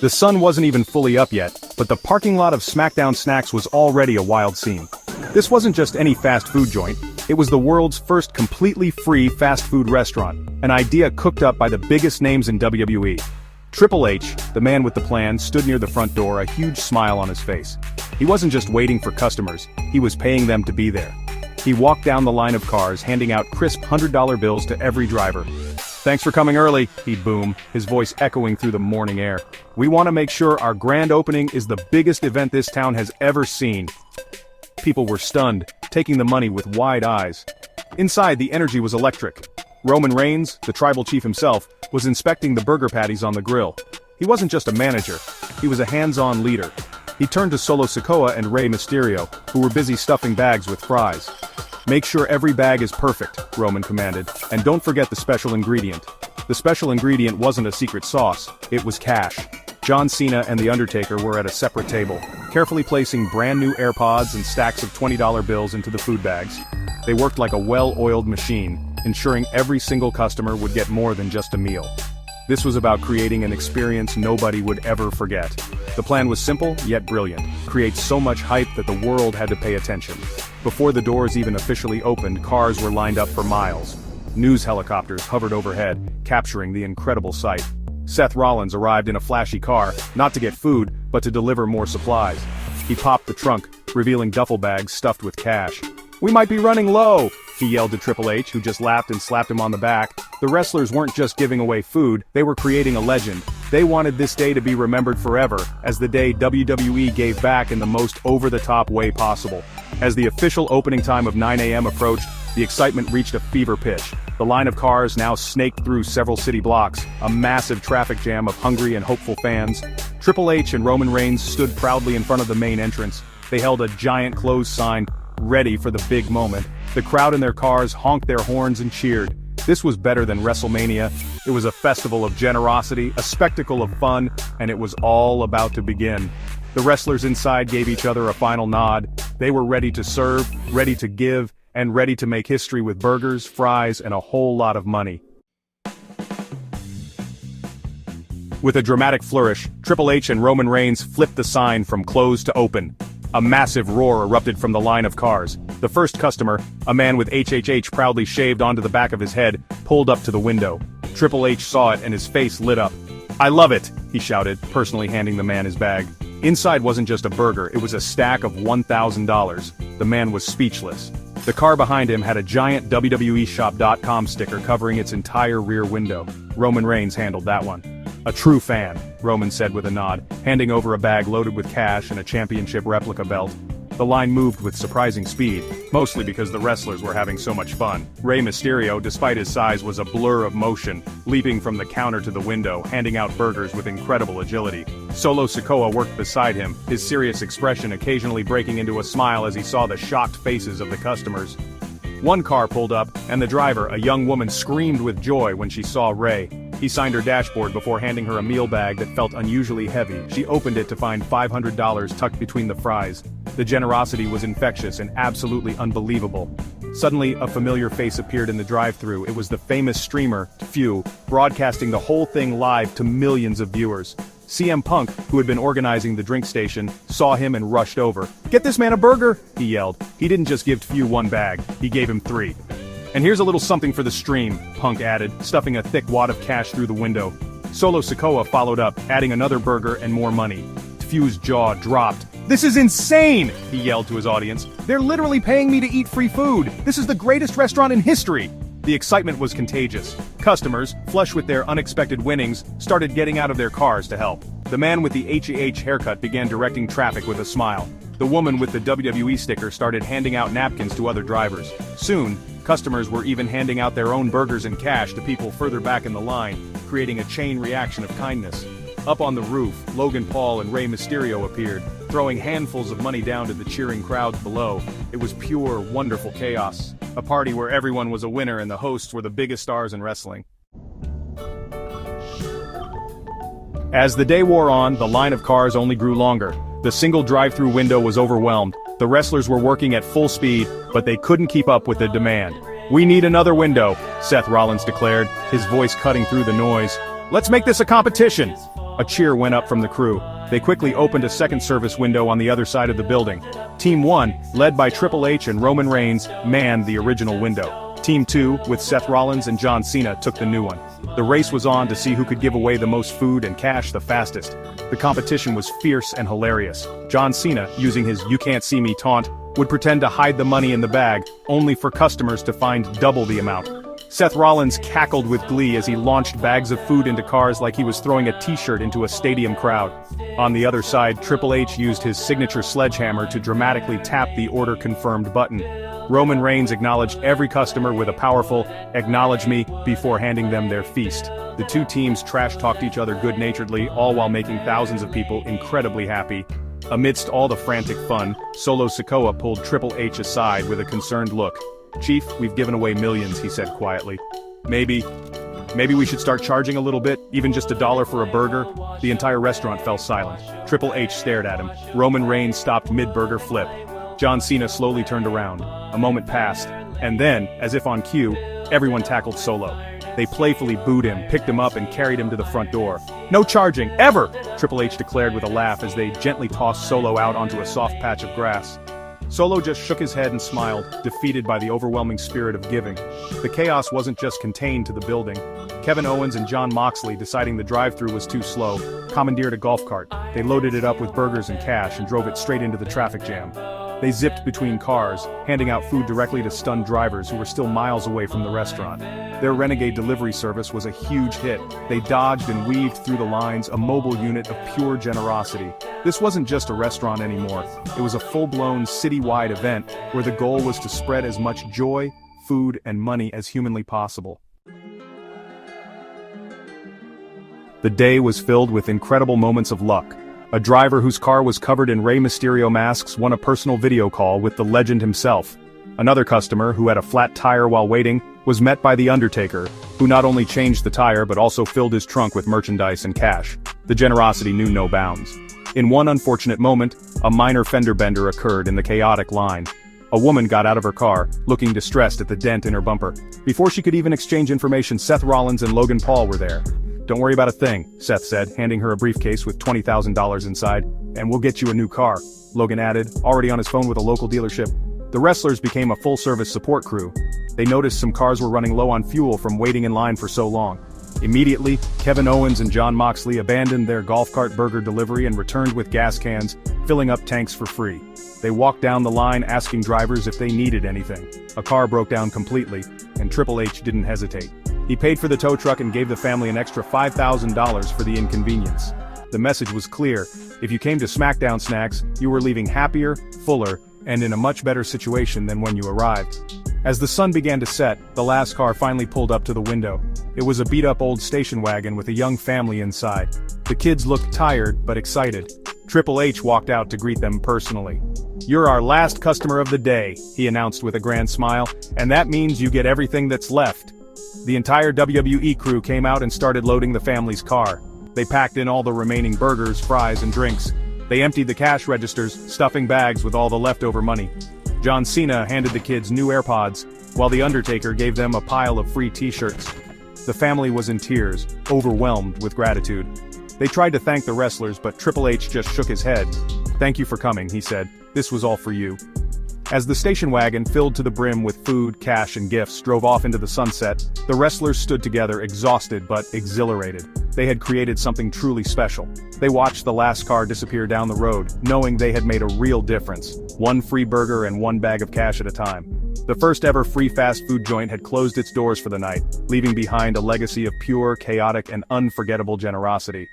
The sun wasn't even fully up yet, but the parking lot of SmackDown Snacks was already a wild scene. This wasn't just any fast food joint, it was the world's first completely free fast food restaurant, an idea cooked up by the biggest names in WWE. Triple H, the man with the plan, stood near the front door, a huge smile on his face. He wasn't just waiting for customers, he was paying them to be there. He walked down the line of cars, handing out crisp $100 bills to every driver. "Thanks for coming early," he'd boom, his voice echoing through the morning air. "We want to make sure our grand opening is the biggest event this town has ever seen." People were stunned, taking the money with wide eyes. Inside, the energy was electric. Roman Reigns, the tribal chief himself, was inspecting the burger patties on the grill. He wasn't just a manager, he was a hands-on leader. He turned to Solo Sikoa and Rey Mysterio, who were busy stuffing bags with fries. "Make sure every bag is perfect," Roman commanded, "and don't forget the special ingredient." The special ingredient wasn't a secret sauce, it was cash. John Cena and The Undertaker were at a separate table, carefully placing brand new AirPods and stacks of $20 bills into the food bags. They worked like a well-oiled machine, ensuring every single customer would get more than just a meal. This was about creating an experience nobody would ever forget. The plan was simple, yet brilliant. Create so much hype that the world had to pay attention. Before the doors even officially opened, cars were lined up for miles. News helicopters hovered overhead, capturing the incredible sight. Seth Rollins arrived in a flashy car, not to get food, but to deliver more supplies. He popped the trunk, revealing duffel bags stuffed with cash. "We might be running low," he yelled to Triple H, who just laughed and slapped him on the back. The wrestlers weren't just giving away food, they were creating a legend. They wanted this day to be remembered forever, as the day WWE gave back in the most over-the-top way possible. As the official opening time of 9 a.m. approached, the excitement reached a fever pitch. The line of cars now snaked through several city blocks, a massive traffic jam of hungry and hopeful fans. Triple H and Roman Reigns stood proudly in front of the main entrance. They held a giant closed sign, ready for the big moment. The crowd in their cars honked their horns and cheered. This was better than WrestleMania. It was a festival of generosity, a spectacle of fun, and it was all about to begin. The wrestlers inside gave each other a final nod. They were ready to serve, ready to give, and ready to make history with burgers, fries, and a whole lot of money. With a dramatic flourish, Triple H and Roman Reigns flipped the sign from closed to open. A massive roar erupted from the line of cars. The first customer, a man with HHH proudly shaved onto the back of his head, pulled up to the window. Triple H saw it and his face lit up. "I love it," he shouted, personally handing the man his bag. Inside wasn't just a burger, it was a stack of $1,000. The man was speechless. The car behind him had a giant WWEshop.com sticker covering its entire rear window. Roman Reigns handled that one. "A true fan," Roman said with a nod, handing over a bag loaded with cash and a championship replica belt. The line moved with surprising speed, mostly because the wrestlers were having so much fun. Rey Mysterio, despite his size, was a blur of motion, leaping from the counter to the window, handing out burgers with incredible agility. Solo Sikoa worked beside him, his serious expression occasionally breaking into a smile as he saw the shocked faces of the customers. One car pulled up, and the driver, a young woman, screamed with joy when she saw Rey. He signed her dashboard before handing her a meal bag that felt unusually heavy. She opened it to find $500 tucked between the fries. The generosity was infectious and absolutely unbelievable. Suddenly, a familiar face appeared in the drive-thru. It was the famous streamer, Few, broadcasting the whole thing live to millions of viewers. CM Punk, who had been organizing the drink station, saw him and rushed over. "Get this man a burger!" he yelled. He didn't just give Few one bag, he gave him 3. "And here's a little something for the stream," Punk added, stuffing a thick wad of cash through the window. Solo Sikoa followed up, adding another burger and more money. Few's jaw dropped. "This is insane!" he yelled to his audience. "They're literally paying me to eat free food! This is the greatest restaurant in history!" The excitement was contagious. Customers, flush with their unexpected winnings, started getting out of their cars to help. The man with the HEH haircut began directing traffic with a smile. The woman with the WWE sticker started handing out napkins to other drivers. Soon, customers were even handing out their own burgers and cash to people further back in the line, creating a chain reaction of kindness. Up on the roof, Logan Paul and Rey Mysterio appeared, throwing handfuls of money down to the cheering crowds below. It was pure, wonderful chaos. A party where everyone was a winner and the hosts were the biggest stars in wrestling. As the day wore on, the line of cars only grew longer. The single drive-through window was overwhelmed. The wrestlers were working at full speed, but they couldn't keep up with the demand. "We need another window," Seth Rollins declared, his voice cutting through the noise. "Let's make this a competition." A cheer went up from the crew. They quickly opened a second service window on the other side of the building. Team 1, led by Triple H and Roman Reigns, manned the original window. Team 2, with Seth Rollins and John Cena, took the new one. The race was on to see who could give away the most food and cash the fastest. The competition was fierce and hilarious. John Cena, using his "you can't see me" taunt, would pretend to hide the money in the bag, only for customers to find double the amount. Seth Rollins cackled with glee as he launched bags of food into cars like he was throwing a t-shirt into a stadium crowd. On the other side, Triple H used his signature sledgehammer to dramatically tap the "order confirmed" button. Roman Reigns acknowledged every customer with a powerful "acknowledge me" before handing them their feast. The two teams trash-talked each other good-naturedly, all while making thousands of people incredibly happy. Amidst all the frantic fun, Solo Sikoa pulled Triple H aside with a concerned look. "Chief, we've given away millions," he said quietly. Maybe we should start charging a little bit, even just $1 for a burger?" The entire restaurant fell silent. Triple H stared at him. Roman Reigns stopped mid-burger flip. John Cena slowly turned around. A moment passed, and then, as if on cue, everyone tackled Solo. They playfully booed him, picked him up and carried him to the front door. "No charging, ever!" Triple H declared with a laugh as they gently tossed Solo out onto a soft patch of grass. Solo just shook his head and smiled, defeated by the overwhelming spirit of giving. The chaos wasn't just contained to the building. Kevin Owens and Jon Moxley, deciding the drive-thru was too slow, commandeered a golf cart. They loaded it up with burgers and cash and drove it straight into the traffic jam. They zipped between cars, handing out food directly to stunned drivers who were still miles away from the restaurant. Their renegade delivery service was a huge hit. They dodged and weaved through the lines, a mobile unit of pure generosity. This wasn't just a restaurant anymore. It was a full-blown city-wide event where the goal was to spread as much joy, food, and money as humanly possible. The day was filled with incredible moments of luck. A driver whose car was covered in Rey Mysterio masks won a personal video call with the legend himself. Another customer, who had a flat tire while waiting, was met by The Undertaker, who not only changed the tire but also filled his trunk with merchandise and cash. The generosity knew no bounds. In one unfortunate moment, a minor fender bender occurred in the chaotic line. A woman got out of her car, looking distressed at the dent in her bumper. Before she could even exchange information, Seth Rollins and Logan Paul were there. "Don't worry about a thing," Seth said, handing her a briefcase with $20,000 inside. "And we'll get you a new car," Logan added, already on his phone with a local dealership. The wrestlers became a full-service support crew. They noticed some cars were running low on fuel from waiting in line for so long. Immediately, Kevin Owens and Jon Moxley abandoned their golf cart burger delivery and returned with gas cans, filling up tanks for free. They walked down the line asking drivers if they needed anything. A car broke down completely, and Triple H didn't hesitate. He paid for the tow truck and gave the family an extra $5,000 for the inconvenience. The message was clear: if you came to SmackDown Snacks, you were leaving happier, fuller, and in a much better situation than when you arrived. As the sun began to set, the last car finally pulled up to the window. It was a beat-up old station wagon with a young family inside. The kids looked tired, but excited. Triple H walked out to greet them personally. "You're our last customer of the day," he announced with a grand smile, "and that means you get everything that's left." The entire WWE crew came out and started loading the family's car. They packed in all the remaining burgers, fries, and drinks. They emptied the cash registers, stuffing bags with all the leftover money. John Cena handed the kids new AirPods, while The Undertaker gave them a pile of free t-shirts. The family was in tears, overwhelmed with gratitude. They tried to thank the wrestlers, but Triple H just shook his head. "Thank you for coming," he said. "This was all for you." As the station wagon, filled to the brim with food, cash, and gifts, drove off into the sunset, the wrestlers stood together, exhausted but exhilarated. They had created something truly special. They watched the last car disappear down the road, knowing they had made a real difference. One free burger and one bag of cash at a time. The first ever free fast food joint had closed its doors for the night, leaving behind a legacy of pure, chaotic, and unforgettable generosity.